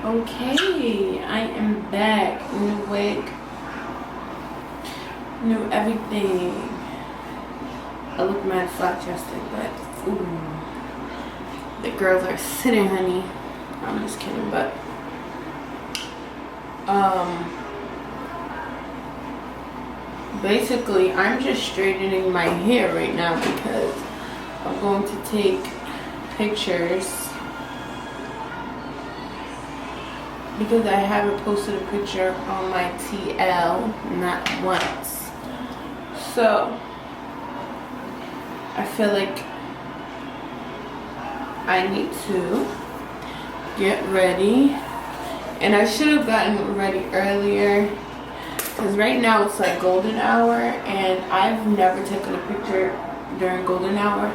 Okay, I am back. New wig, new everything. I look mad flat chested, but ooh, the girls are sitting, honey. I'm just kidding, but basically I'm just straightening my hair right now because I'm going to take pictures. Because I haven't posted a picture on my TL, not once. So, I feel like I need to get ready. And I should have gotten ready earlier. Because right now it's like golden hour. And I've never taken a picture during golden hour.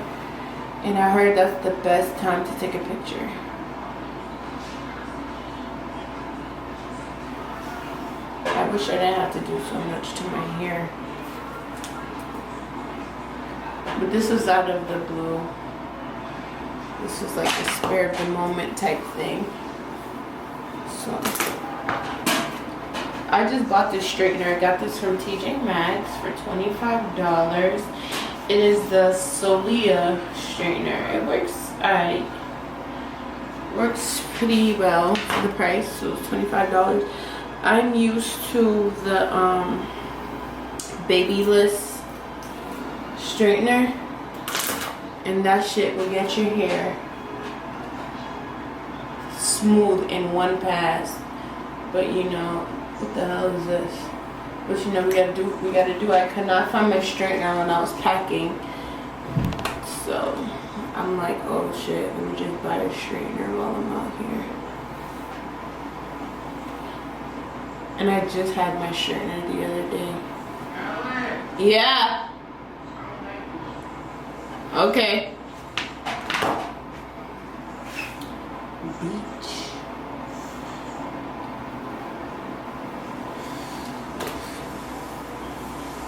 And I heard that's the best time to take a picture. I wish I didn't have to do so much to my hair. But this is out of the blue. This is like a spare of the moment type thing. So I just bought this straightener. I got this from TJ Maxx for $25. It is the Solia straightener. It works pretty well for the price. So it's $25. I'm used to the Babyliss straightener, and that shit will get your hair smooth in one pass. But you know, what the hell is this? But you know, we gotta do. I could not find my straightener when I was packing, so I'm like, oh shit, let me just buy a straightener while I'm out here. And I just had my straightener the other day. Yeah. Okay. Beach.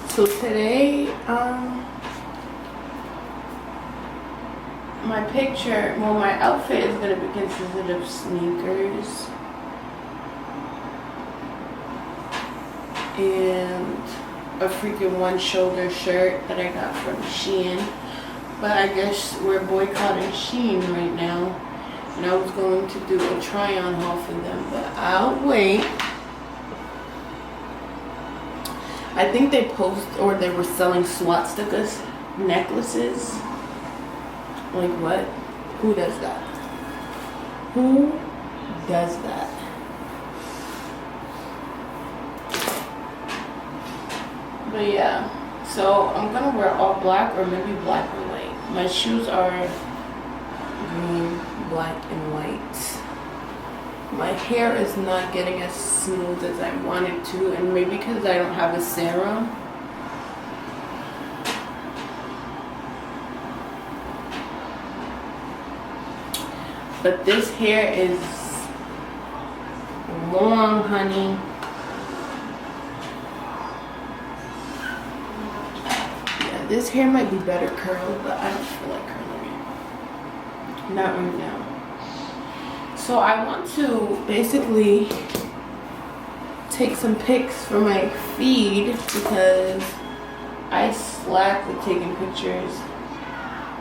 So today, my picture, well, my outfit is gonna be consisted of sneakers and a freaking one shoulder shirt that I got from Shein. But I guess we're boycotting Shein right now. And I was going to do a try on haul for them, but I'll wait. I think they they were selling swastikas necklaces. Like what? Who does that? Who does that? But yeah, so I'm gonna wear all black or maybe black and white. My shoes are green, black, and white. My hair is not getting as smooth as I want it to, and maybe because I don't have a serum. But this hair is long, honey. This hair might be better curled, but I don't feel like curling it. Not right now. So I want to basically take some pics for my feed because I slack with taking pictures.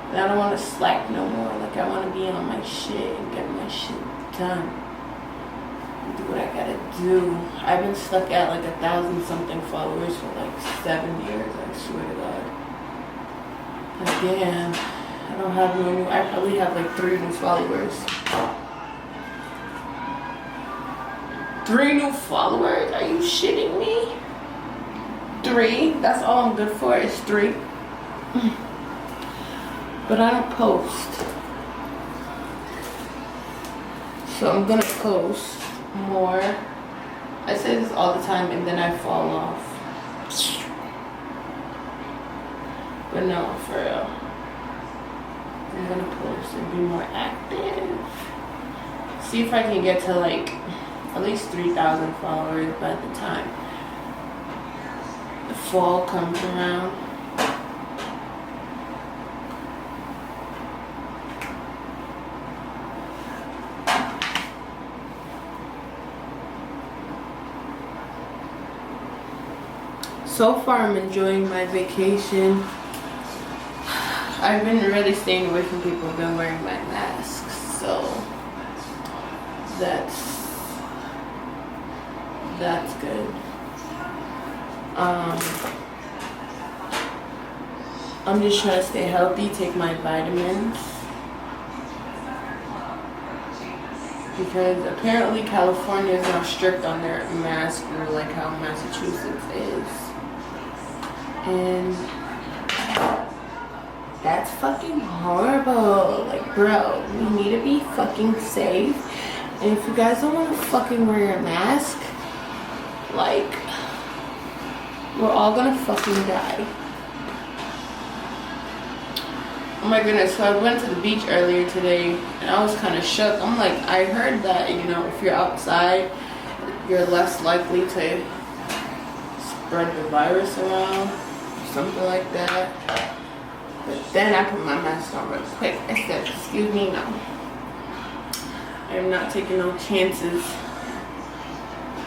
And I don't want to slack no more. Like, I want to be in on my shit and get my shit done. Do what I gotta do. I've been stuck at like 1,000 something followers for like 7 years, I swear to God. Again, I don't have no new, I probably have like 3 new followers. 3 new followers? Are you shitting me? 3? That's all I'm good for, is 3. But I don't post. So I'm gonna post more. I say this all the time and then I fall off. But no, for real. I'm gonna post and be more active. See if I can get to like at least 3,000 followers by the time the fall comes around. so far I'm enjoying my vacation. I've been really staying away from people. I've been wearing my mask, so that's good. I'm just trying to stay healthy, take my vitamins, because apparently California is now strict on their mask rule, like how Massachusetts is, and that's fucking horrible. Like, bro, we need to be fucking safe. And if you guys don't want to fucking wear your mask, like, we're all gonna fucking die. Oh my goodness, so I went to the beach earlier today and I was kind of shook. I'm like, I heard that, you know, if you're outside, you're less likely to spread the virus around, something like that. But then I put my mask on real quick. I said, excuse me, no. I am not taking no chances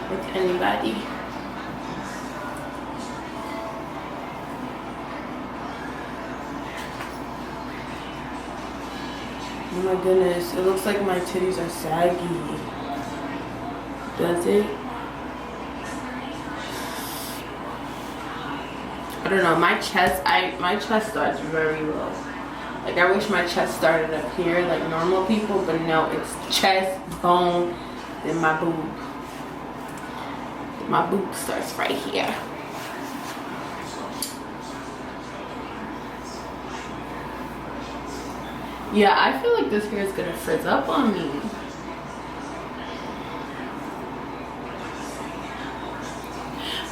with anybody. Oh my goodness, it looks like my titties are saggy. Does it? I don't know, my chest starts very low. Like, I wish my chest started up here like normal people, but no, it's chest, bone, then my boob. My boob starts right here. Yeah, I feel like this hair is gonna frizz up on me.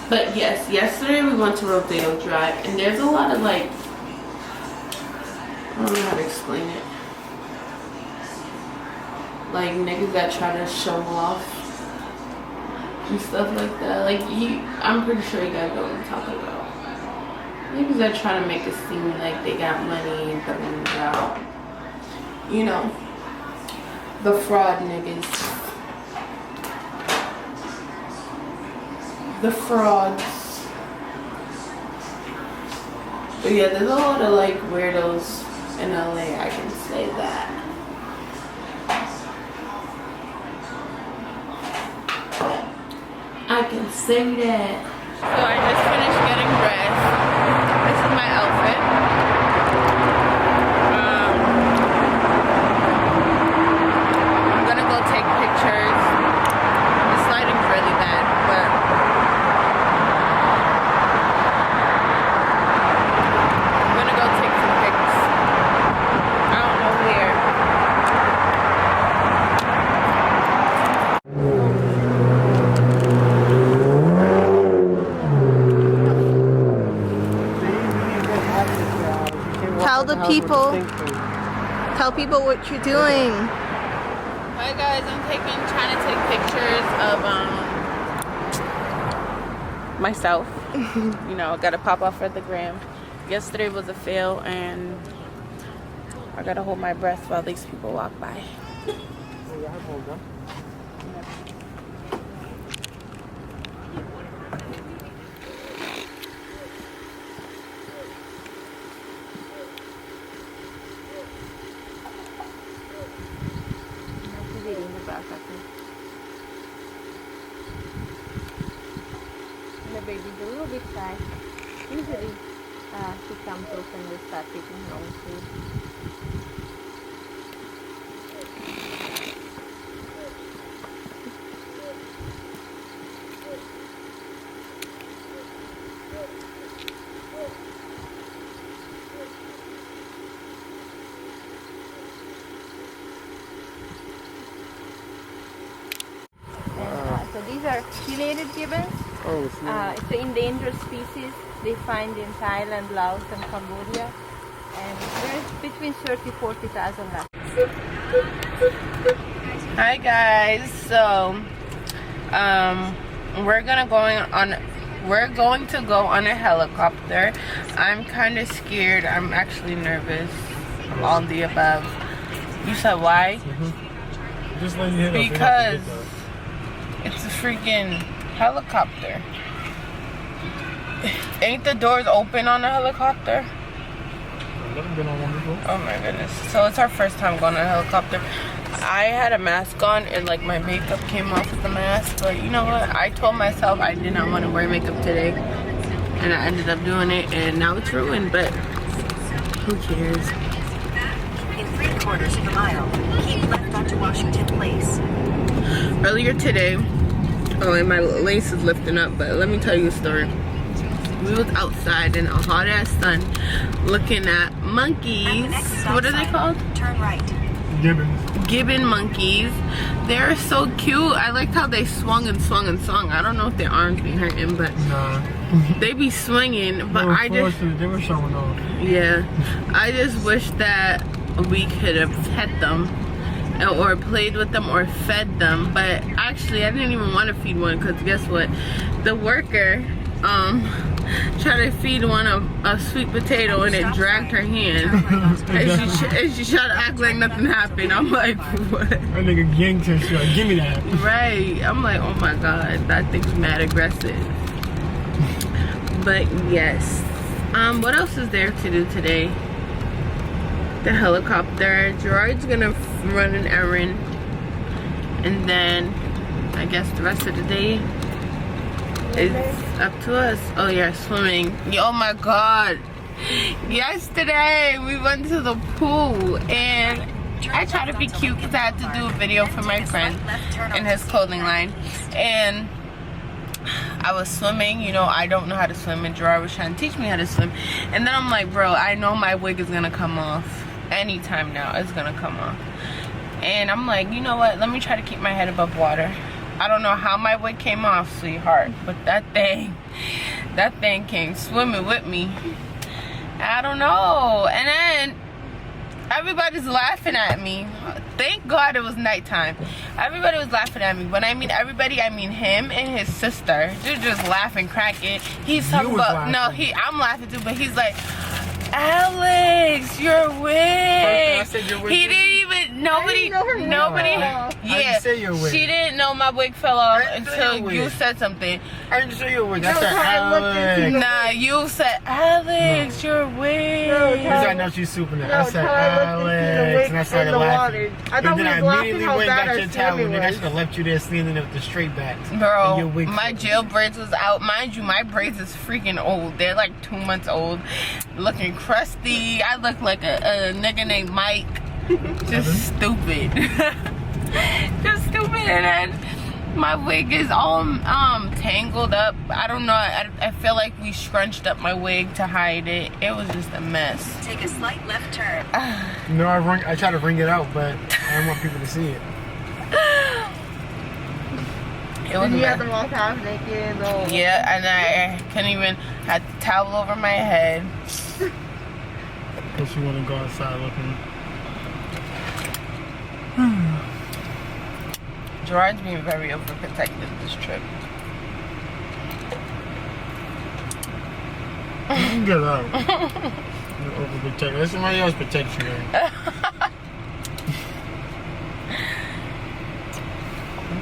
But yes, yesterday we went to Rodeo Drive, and there's a lot of, like, I don't know how to explain it. Like, niggas that try to show off and stuff like that. Like, I'm pretty sure you guys know what I'm talking about. Niggas that try to make it seem like they got money and throwing it out. You know, the fraud niggas. The frauds. But yeah, there's a lot of, like, weirdos in LA, I can say that. I can say that. So I just finished getting dressed. This is my outfit. I'm gonna go take pictures. The lighting's really bad, but I'm gonna go take some pics. I don't know where. Tell people what you're doing. Hi guys, I'm trying to take pictures of myself. You know, gotta pop off for the gram. Yesterday was a fail, and I gotta hold my breath while these people walk by. The baby's a little bit shy. Usually she comes up and we start taking her own food. So these are chelated gibbons. Oh, it's an endangered species they find in Thailand, Laos, and Cambodia, and there's between 30,000-40,000 left. Hi guys, so we're going to go on a helicopter. I'm kind of scared. I'm actually nervous. All of the above. You said why? Just let you hit because it's a freaking helicopter. Ain't the doors open on a helicopter? I've never been on one before. Oh my goodness. So it's our first time going on a helicopter. I had a mask on and like my makeup came off with the mask, but you know what? I told myself I did not want to wear makeup today, and I ended up doing it, and now it's ruined, but who cares? In 3/4 of a mile, keep left onto Washington Place. Earlier today, oh, and my lace is lifting up, but let me tell you a story. We was outside in a hot ass sun looking at monkeys. What are they called? Turn right. Gibbon monkeys. They're so cute. I liked how they swung and swung and swung. I don't know if their arms be hurting, but nah. They be swinging. But they were showing off. Yeah, I just wish that we could have fed them, or played with them, or fed them. But actually, I didn't even want to feed one, because guess what? The worker tried to feed one a sweet potato, and it dragged her hand. and she tried to act like nothing happened. I'm like, what? That nigga yanked her. She's like, give me that. Right. I'm like, oh my god, that thing's mad aggressive. But yes. What else is there to do today? The helicopter. Gerard's gonna run an errand, and then I guess the rest of the day is up to us. Oh yeah, swimming. Oh my god. Yesterday we went to the pool, and I tried to be cute because I had to do a video for my friend in his clothing line, and I was swimming. You know, I don't know how to swim, and Gerard was trying to teach me how to swim, and then I'm like, bro, I know my wig is gonna come off anytime now. It's gonna come off, and I'm like, you know what, let me try to keep my head above water. I don't know how my wig came off, sweetheart, but that thing came swimming with me. I don't know. And then everybody's laughing at me. Thank God it was nighttime. Everybody was laughing at me. When I mean everybody, I mean him and his sister. They're just laughing, cracking. He's talking about, no, I'm laughing too, but he's like, Alex, your wig. He didn't even, nobody, yeah. I say your wig. She didn't know my wig fell off until you said something. I didn't say your wig. I said Alex. Nah, you said, Alex, your wig. Because I know she's super nice. I said Alex, and I started laughing. And then I immediately went back to the towel, and then I should have left you there standing there with the straight backs. Bro, my gel braids was out. Mind you, my braids is freaking old. They're like 2 months old. Looking crusty. I look like a nigga named Mike. Just stupid. Just stupid. And then my wig is all tangled up. I don't know. I feel like we scrunched up my wig to hide it. It was just a mess. Take a slight left turn. No, I try to wring it out, but I don't want people to see it. Did you have them all half naked? No. Yeah, and I couldn't even had the towel over my head. Because you want to go outside looking. Gerard's being very overprotective this trip. You can get out. You're overprotective. Let somebody else protect you.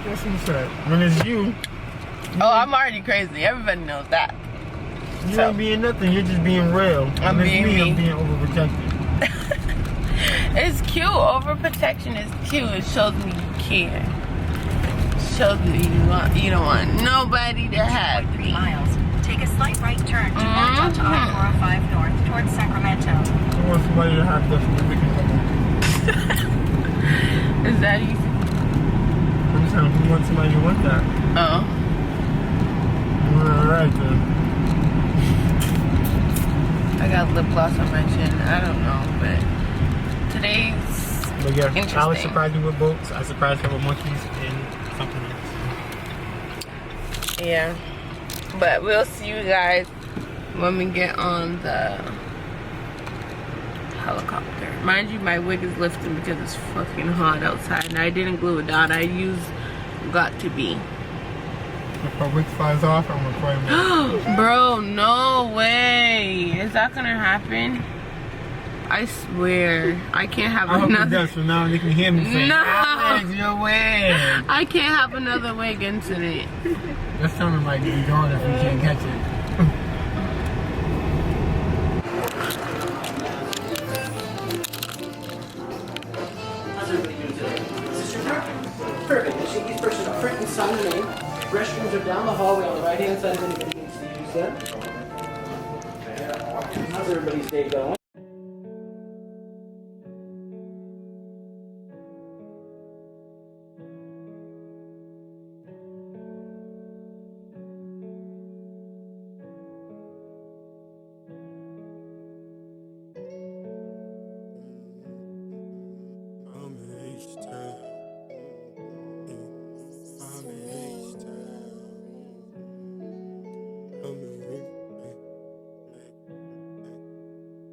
That's inside. When it's you. Oh, I'm already crazy. Everybody knows that. You ain't being nothing. You're just being real. I'm being me. I'm being overprotective. It's cute. Overprotection is cute. It shows me you care. It shows me you don't want nobody to have 3 miles. Take a slight right turn to march onto I-405 north towards Sacramento. I want somebody to have this. Is that easy? I'm saying, who wants somebody to want that? Oh. Alright then. I got lip gloss on my chin. I don't know, but today's interesting. Alex surprised me with boats. I surprised her with monkeys and something else. Yeah. But we'll see you guys when we get on the helicopter. Mind you, my wig is lifting because it's fucking hot outside, and I didn't glue it down. I used Got To Be. If my wig flies off, I'm gonna cry more. Bro, no way. Is that gonna happen? I swear. I can't have I hope another. it does, so now they can hear me say, No. Alex, your wig. I can't have another wig incident. That's something like be gone if we can't catch it. Shiggy's person to print and sign the name. Restrooms are down the hallway on the right-hand side if anybody needs to use them. How's everybody's day going?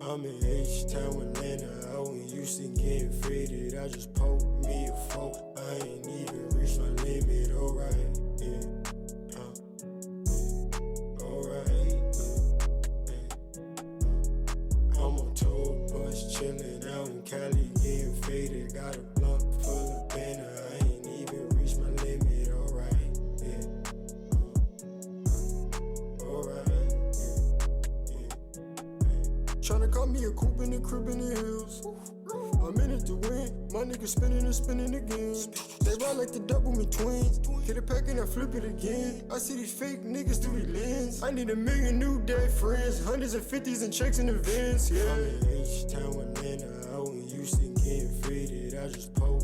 I'm in H-Town with Atlanta, I wasn't used to getting faded. I just poked me a fork, I ain't even reached my limit, alright, yeah, alright, yeah. I'm on tour bus, chillin' out in Cali, getting faded. Got a blunt full of banner, I ain't even reached my limit, alright, yeah, alright. Tryna call me a coupe in the crib in the hills. I'm in it to win. My niggas spinning and spinning again. They ride like the double me twins. Get a pack and I flip it again. I see these fake niggas through the lens. I need 1 million new dead friends. Hundreds and fifties and checks in advance, yeah. I'm in H-Town with Atlanta. I wasn't used to getting faded. I just poke